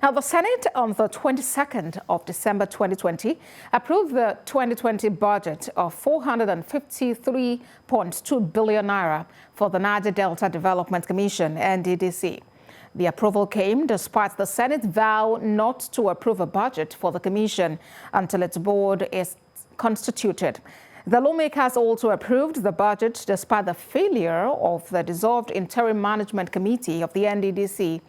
Now, the Senate on the 22nd of December 2020 approved the 2020 budget of 453.2 billion naira for the Niger Delta Development Commission, NDDC. The approval came despite the Senate's vow not to approve a budget for the commission until its board is constituted. The lawmakers also approved the budget despite the failure of the dissolved Interim Management Committee of the NDDC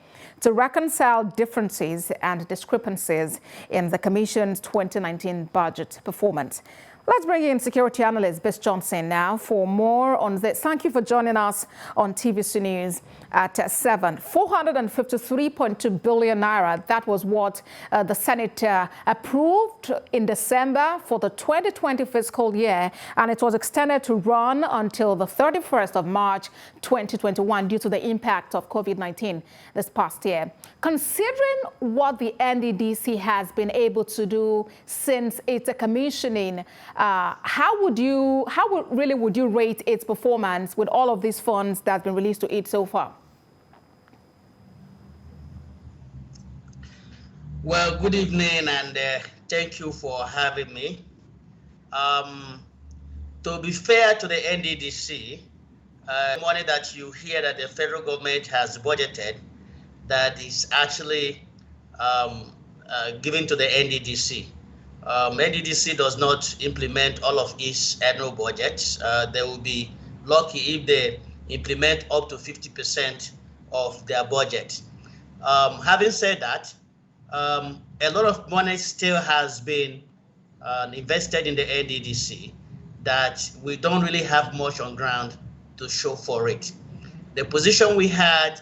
to reconcile differences and discrepancies in the Commission's 2019 budget performance. Let's bring in security analyst Bish now for more on this. Thank you for joining us on TVC News at 7. 453.2 billion naira. That was what the Senate approved in December for the 2020 fiscal year, and it was extended to run until the 31st of March 2021 due to the impact of COVID-19 this past year. Considering what the NDDC has been able to do since its commissioning, how would you rate its performance with all of these funds that have been released to it so far? Well, good evening, and thank you for having me. To be fair to the NDDC, money that you hear that the federal government has budgeted that is actually given to the NDDC. NDDC does not implement all of its annual budgets. They will be lucky if they implement up to 50% of their budget. Having said that, a lot of money still has been invested in the NDDC that we don't really have much on ground to show for it. The position we had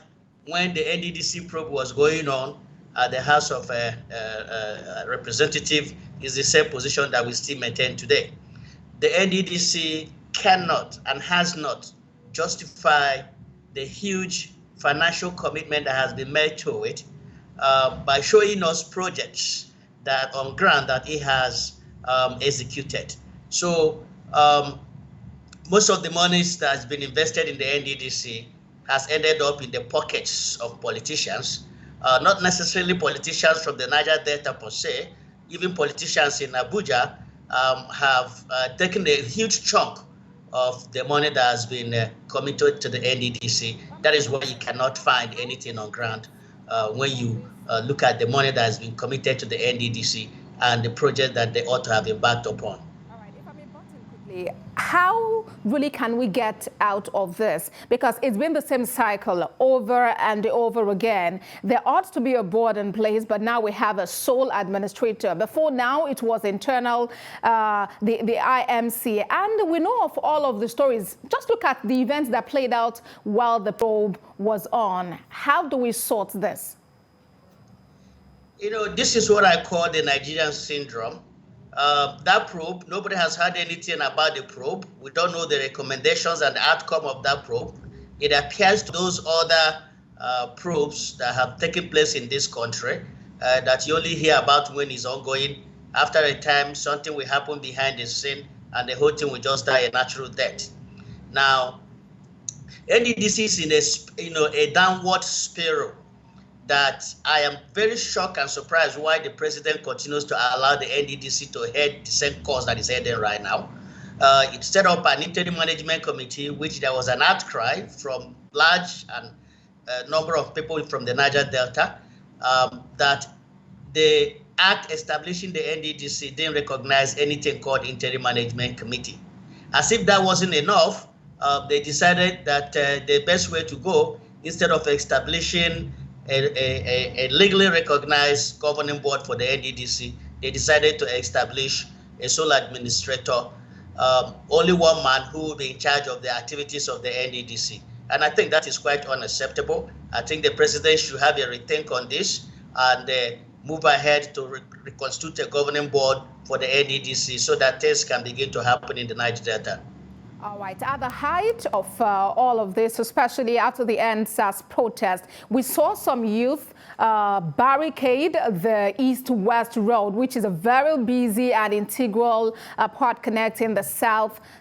when the NDDC probe was going on at the House of Representatives is the same position that we still maintain today. The NDDC cannot and has not justified the huge financial commitment that has been made to it by showing us projects that on ground that it has executed. So most of the monies that has been invested in the NDDC has ended up in the pockets of politicians, not necessarily politicians from the Niger Delta per se. Even politicians in Abuja have taken a huge chunk of the money that has been committed to the NDDC. That is why you cannot find anything on ground when you look at the money that has been committed to the NDDC and the project that they ought to have embarked upon. All right, if I may butt in quickly, how really can we get out of this? Because it's been the same cycle over and over again. There ought to be a board in place, but now we have a sole administrator. Before now, it was internal, the IMC. And we know of all of the stories. Just look at the events that played out while the probe was on. How do we sort this? You know, this is what I call the Nigerian syndrome. That probe, nobody has heard anything about the probe. We don't know the recommendations and the outcome of that probe. It appears to those other probes that have taken place in this country that you only hear about when it's ongoing. After a time, something will happen behind the scene and the whole thing will just die a natural death. Now, NDDC is in a downward spiral that I am very shocked and surprised why the president continues to allow the NDDC to head the same course that is heading right now. It set up an interim management committee, which there was an outcry from large and number of people from the Niger Delta that the act establishing the NDDC didn't recognize anything called interim management committee. As if that wasn't enough, they decided that the best way to go, instead of establishing a legally recognized governing board for the NDDC, they decided to establish a sole administrator, only one man who will be in charge of the activities of the NDDC. And I think that is quite unacceptable. I think the president should have a rethink on this and move ahead to reconstitute a governing board for the NDDC so that things can begin to happen in the Niger Delta. All right. At the height of all of this, especially after the NSAS protest, we saw some youth barricade the east-west road, which is a very busy and integral part connecting the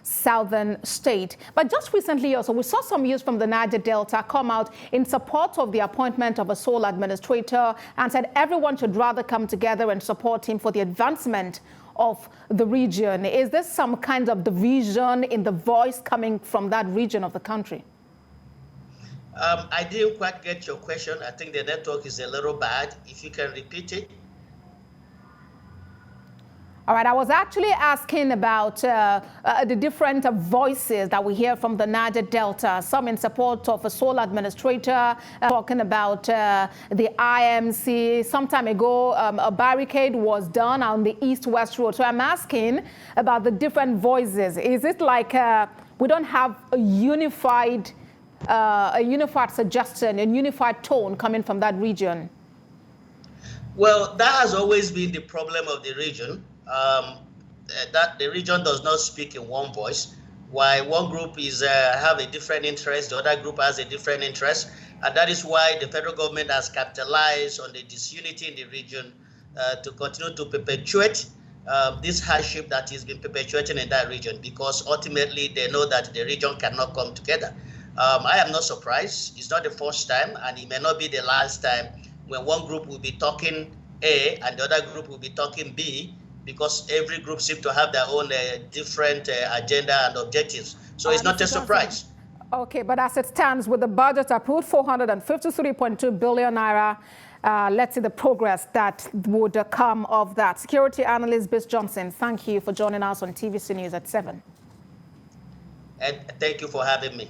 southern state. But just recently also, we saw some news from the Niger Delta come out in support of the appointment of a sole administrator and said everyone should rather come together and support him for the advancement of the region. Is there some kind of division in the voice coming from that region of the country? I didn't quite get your question. I think the network is a little bad. If you can repeat it. All right, I was actually asking about the different voices that we hear from the Niger Delta, some in support of a sole administrator, talking about the IMC. Some time ago, a barricade was done on the east-west road. So I'm asking about the different voices. Is it like we don't have a unified suggestion, a unified tone coming from that region? Well, that has always been the problem of the region. That the region does not speak in one voice. While one group is have a different interest, the other group has a different interest, and that is why the federal government has capitalized on the disunity in the region to continue to perpetuate this hardship that has been perpetuating in that region, because ultimately they know that the region cannot come together. I am not surprised. It's not the first time, and it may not be the last time when one group will be talking A and the other group will be talking B, because every group seems to have their own different agenda and objectives. So it's not a surprise. Okay, but as it stands, with the budget approved, 453.2 billion naira, let's see the progress that would come of that. Security analyst Bish Johnson, thank you for joining us on TVC News at 7. And thank you for having me.